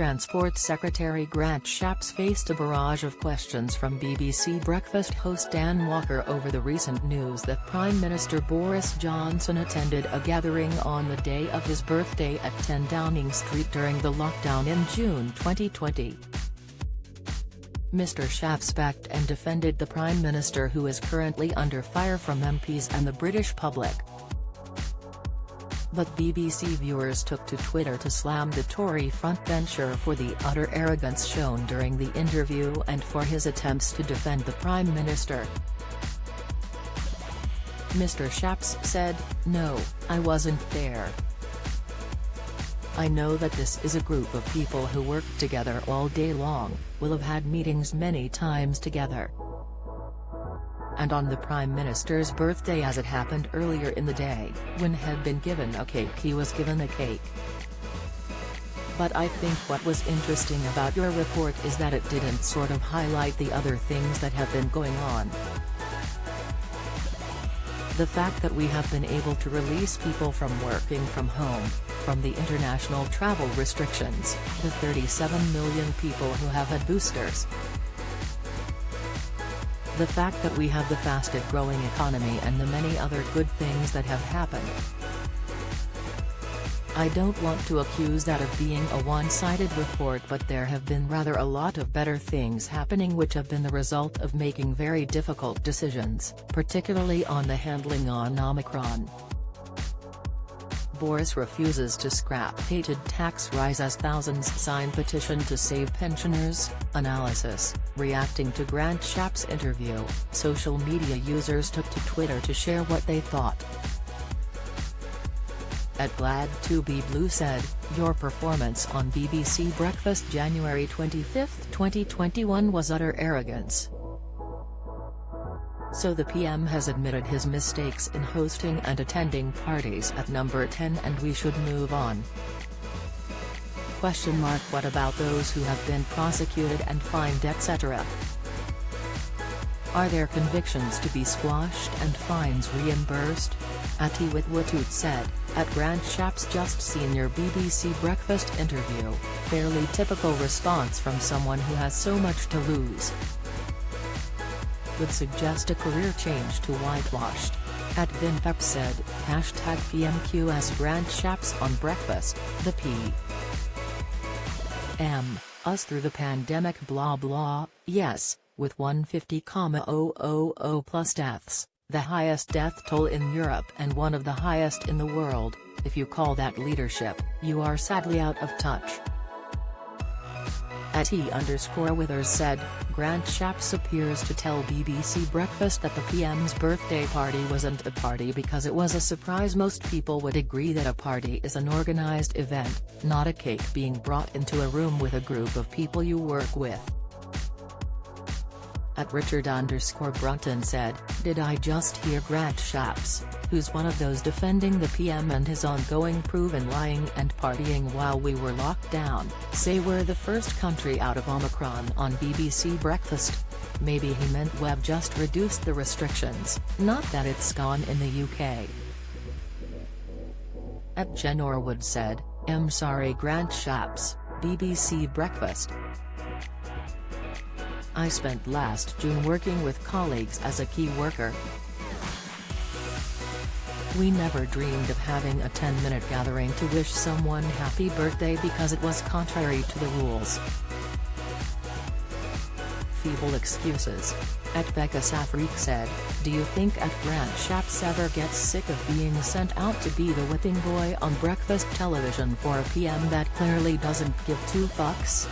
Transport Secretary Grant Shapps faced a barrage of questions from BBC Breakfast host Dan Walker over the recent news that Prime Minister Boris Johnson attended a gathering on the day of his birthday at 10 Downing Street during the lockdown in June 2020. Mr Shapps backed and defended the Prime Minister, who is currently under fire from MPs and the British public. But BBC viewers took to Twitter to slam the Tory frontbencher for the utter arrogance shown during the interview and for his attempts to defend the Prime Minister. Mr Shapps said, "No, I wasn't there. I know that this is a group of people who work together all day long, will have had meetings many times together. And on the Prime Minister's birthday, as it happened earlier in the day, when had been given a cake, he was given a cake. But I think what was interesting about your report is that it didn't sort of highlight the other things that have been going on. The fact that we have been able to release people from working from home, from the international travel restrictions, the 37 million people who have had boosters. The fact that we have the fastest growing economy and the many other good things that have happened. I don't want to accuse that of being a one-sided report, but there have been rather a lot of better things happening which have been the result of making very difficult decisions, particularly on the handling on Omicron. Boris refuses to scrap hated tax rise as thousands sign petition to save pensioners. Analysis. Reacting to Grant Shapps' interview, social media users took to Twitter to share what they thought. @Glad2Be Blue said, "Your performance on BBC Breakfast January 25, 2021 was utter arrogance. So the PM has admitted his mistakes in hosting and attending parties at number 10 and we should move on. What about those who have been prosecuted and fined, etc.? Are their convictions to be squashed and fines reimbursed?" @Iwitwatut said, "Grant Shapps just seen your BBC Breakfast interview, fairly typical response from someone who has so much to lose. Would suggest a career change to whitewashed." @Vinpep said, #PMQ as Grant Shapps on Breakfast, the PM. Us through the pandemic blah blah, yes, with 150,000 plus deaths, the highest death toll in Europe and one of the highest in the world. If you call that leadership, you are sadly out of touch." @E_Withers said, "Grant Shapps appears to tell BBC Breakfast that the PM's birthday party wasn't a party because it was a surprise. Most people would agree that a party is an organized event, not a cake being brought into a room with a group of people you work with." @Richard_Brunton said, "Did I just hear Grant Shapps, who's one of those defending the PM and his ongoing proven lying and partying while we were locked down, say we're the first country out of Omicron on BBC Breakfast? Maybe he meant we've just reduced the restrictions, not that it's gone in the UK." @Jen Orwood said, "I'm sorry Grant Shapps, BBC Breakfast. I spent last June working with colleagues as a key worker. We never dreamed of having a 10-minute gathering to wish someone happy birthday because it was contrary to the rules. Feeble excuses." @Becca Safrique said, "Do you think Grant Shapps ever gets sick of being sent out to be the whipping boy on breakfast television for a PM that clearly doesn't give two fucks?"